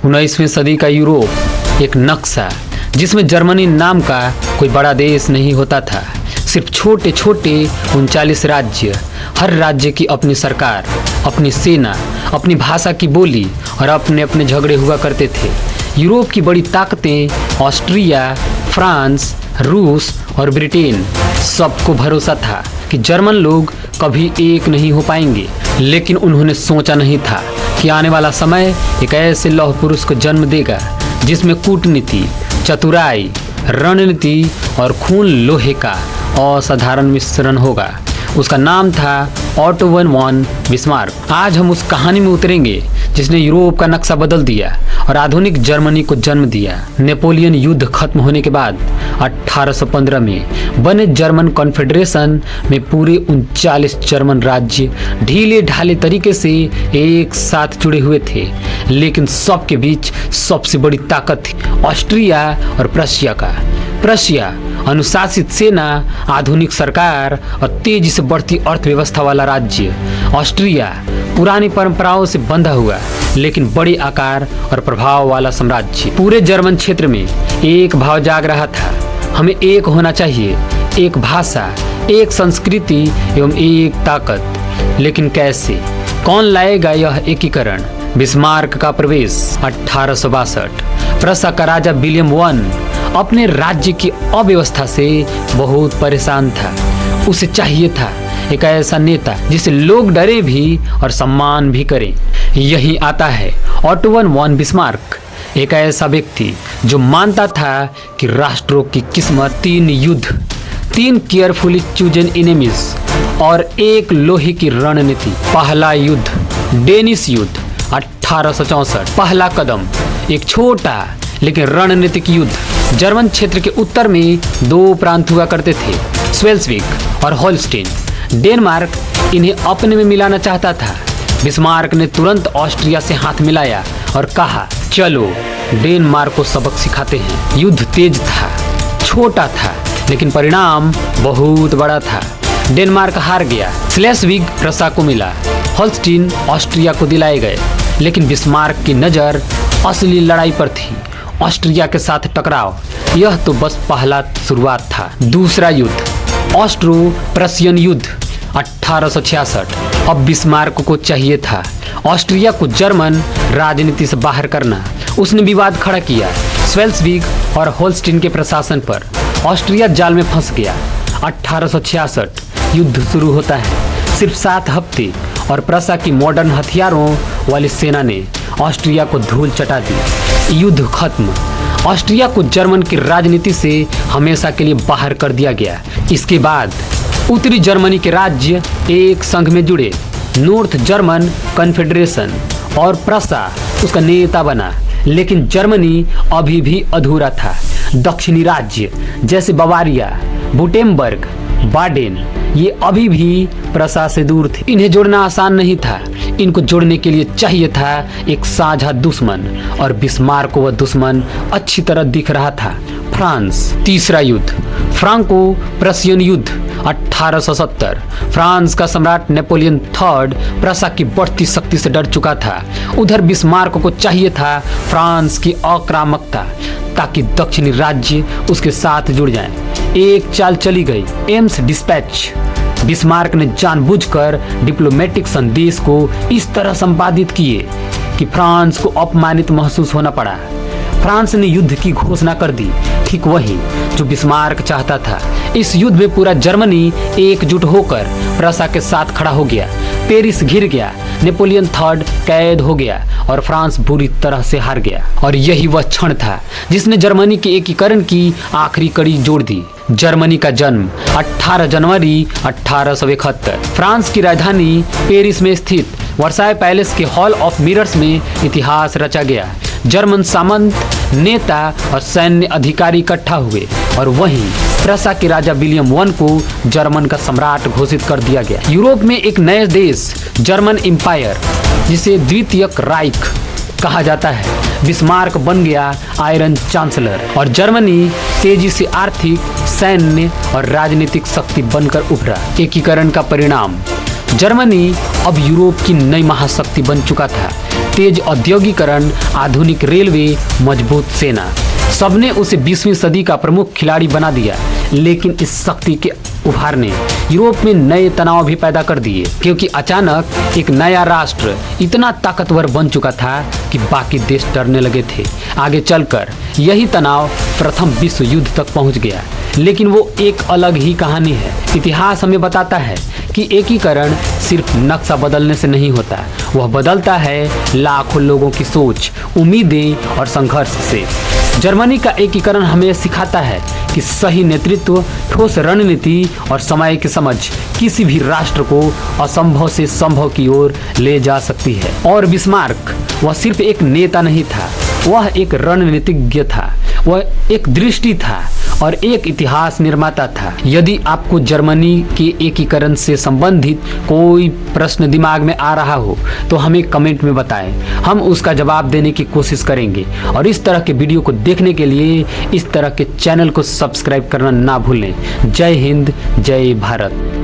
19वीं सदी का यूरोप एक नक्शा जिसमें जर्मनी नाम का कोई बड़ा देश नहीं होता था। सिर्फ छोटे छोटे 39 राज्य, हर राज्य की अपनी सरकार, अपनी सेना, अपनी भाषा की बोली और अपने अपने झगड़े हुआ करते थे। यूरोप की बड़ी ताकतें ऑस्ट्रिया, फ्रांस, रूस और ब्रिटेन, सबको भरोसा था कि जर्मन लोग कभी एक नहीं हो पाएंगे। लेकिन उन्होंने सोचा नहीं था कि आने वाला समय एक ऐसे लौह पुरुष को जन्म देगा जिसमें कूटनीति, चतुराई, रणनीति और खून लोहे का असाधारण मिश्रण होगा। उसका नाम था ऑटो वॉन बिस्मार्क। आज हम उस कहानी में उतरेंगे जिसने यूरोप का नक्शा बदल दिया और आधुनिक जर्मनी को जन्म दिया। नेपोलियन युद्ध खत्म होने के बाद 1815 में बने जर्मन कॉन्फेडरेशन में पूरे 39 जर्मन राज्य ढीले ढाले तरीके से एक साथ जुड़े हुए थे, लेकिन सबके बीच सबसे बड़ी ताकत थी ऑस्ट्रिया और प्रशिया का। प्रशिया अनुशासित सेना, आधुनिक सरकार और तेजी से बढ़ती अर्थव्यवस्था वाला राज्य। ऑस्ट्रिया पुरानी परंपराओं से बंधा हुआ लेकिन बड़े आकार और प्रभाव वाला साम्राज्य। पूरे जर्मन क्षेत्र में एक भाव जाग रहा था, हमें एक होना चाहिए, एक भाषा, एक संस्कृति एवं एक ताकत। लेकिन कैसे, कौन लाएगा यह एकीकरण? बिस्मार्क का प्रवेश 1862। प्रसा का राजा विलियम वन अपने राज्य की अव्यवस्था से बहुत परेशान था। उसे चाहिए था एक ऐसा नेता जिसे लोग डरे भी और सम्मान भी करें। यही आता है ऑटो वॉन बिस्मार्क, एक ऐसा व्यक्ति जो मानता था कि राष्ट्रों की किस्मत 3 युद्ध, 3 केयरफुली चूजन एनिमीज और एक लोहे की रणनीति। पहला युद्ध डेनिश युद्ध 1864। पहला कदम एक छोटा लेकिन रणनीतिक युद्ध। जर्मन क्षेत्र के उत्तर में 2 प्रांत हुआ करते थे, स्वेल्सविग और होल्स्टीन। डेनमार्क इन्हें अपने में मिलाना चाहता था। बिस्मार्क ने तुरंत ऑस्ट्रिया से हाथ मिलाया और कहा, चलो डेनमार्क को सबक सिखाते हैं। युद्ध तेज था, छोटा था, लेकिन परिणाम बहुत बड़ा था। डेनमार्क हार गया, स्लेस्विग प्रसा को मिला, होल्स्टीन ऑस्ट्रिया को दिलाए गए। लेकिन बिस्मार्क की नज़र असली लड़ाई पर थी, ऑस्ट्रिया के साथ टकराव। यह तो बस पहला शुरुआत था। दूसरा युद्ध ऑस्ट्रो प्रशियन युद्ध 1866। अब बिस्मार्क को चाहिए था ऑस्ट्रिया को जर्मन राजनीति से बाहर करना। उसने विवाद खड़ा किया स्वेल्सविग और होल्स्टीन के प्रशासन पर। ऑस्ट्रिया जाल में फंस गया। 1866 युद्ध शुरू होता है। सिर्फ 7 हफ्ते और प्रसा की मॉडर्न हथियारों वाली सेना ने ऑस्ट्रिया को धूल चटा दी। युद्ध खत्म। ऑस्ट्रिया को जर्मन की राजनीति से हमेशा के लिए बाहर कर दिया गया। इसके बाद उत्तरी जर्मनी के राज्य एक संघ में जुड़े, नॉर्थ जर्मन कॉन्फेडरेशन, और प्रसा उसका नेता बना। लेकिन जर्मनी अभी भी अधूरा था। दक्षिणी राज्य जैसे बवारिया, बुटेमबर्ग, बाडेन, ये अभी भी प्रसा से दूर थे। इन्हें जोड़ना आसान नहीं था। इनको जोड़ने के लिए चाहिए था एक साझा दुश्मन, और बिस्मार्क को वह दुश्मन अच्छी तरह दिख रहा था, फ्रांस। तीसरा युद्ध फ्रांको प्रशियन युद्ध 1870। फ्रांस का सम्राट नेपोलियन III प्रसा की बढ़ती शक्ति से डर चुका था। उधर बिस्मार्क को चाहिए था फ्रांस की आक्रामकता, ताकि दक्षिणी राज्य उसके साथ जुड़ जाएं। एक चाल चली गई, एम्स डिस्पैच। बिस्मार्क ने जानबूझकर डिप्लोमेटिक संदेश को इस तरह संपादित किए कि फ्रांस को अपमानित महसूस होना पड़ा। फ्रांस ने युद्ध की घोषणा कर दी, ठीक वही जो बिस्मार्क चाहता था। इस युद्ध में पूरा जर्मनी एकजुट होकर प्रसा के साथ खड़ा हो गया। पेरिस घिर गया, नेपोलियन III कैद हो गया और फ्रांस बुरी तरह से हार गया। और यही वह क्षण था जिसने जर्मनी के एकीकरण की आखिरी कड़ी जोड़ दी। जर्मनी का जन्म 18 जनवरी 1871 फ्रांस की राजधानी पेरिस में स्थित वर्साय पैलेस के हॉल ऑफ मिरर्स में इतिहास रचा गया। जर्मन सामंत, नेता और सैन्य अधिकारी इकट्ठा हुए और वहीं प्रसा के राजा विलियम वन को जर्मन का सम्राट घोषित कर दिया गया। यूरोप में एक नए देश, जर्मन एम्पायर, जिसे द्वितीयक राइख कहा जाता है, बिस्मार्क बन गया आयरन चांसलर, और जर्मनी तेजी से आर्थिक, सैन्य और राजनीतिक शक्ति बनकर उभरा। एकीकरण का परिणाम, जर्मनी अब यूरोप की नई महाशक्ति बन चुका था। तेज औद्योगिकरण, आधुनिक रेलवे, मजबूत सेना, सबने उसे 20वीं सदी का प्रमुख खिलाड़ी बना दिया। लेकिन इस शक्ति के उभार ने यूरोप में नए तनाव भी पैदा कर दिए, क्योंकि अचानक एक नया राष्ट्र इतना ताकतवर बन चुका था कि बाकी देश डरने लगे थे। आगे चलकर यही तनाव प्रथम विश्व युद्ध तक पहुंच गया। लेकिन वो एक अलग ही कहानी है। इतिहास हमें बताता है कि एकीकरण सिर्फ नक्शा बदलने से नहीं होता, वह बदलता है लाखों लोगों की सोच, उम्मीदें और संघर्ष से। जर्मनी का एकीकरण हमें सिखाता है कि सही नेतृत्व, ठोस रणनीति और समय की समझ किसी भी राष्ट्र को असंभव से संभव की ओर ले जा सकती है। और बिस्मार्क वह सिर्फ एक नेता नहीं था, वह एक रणनीतिज्ञ था, वह एक दृष्टि था और एक इतिहास निर्माता था। यदि आपको जर्मनी के एकीकरण से संबंधित कोई प्रश्न दिमाग में आ रहा हो तो हमें कमेंट में बताएं, हम उसका जवाब देने की कोशिश करेंगे। और इस तरह के वीडियो को देखने के लिए इस तरह के चैनल को सब्सक्राइब करना ना भूलें। जय हिंद, जय भारत।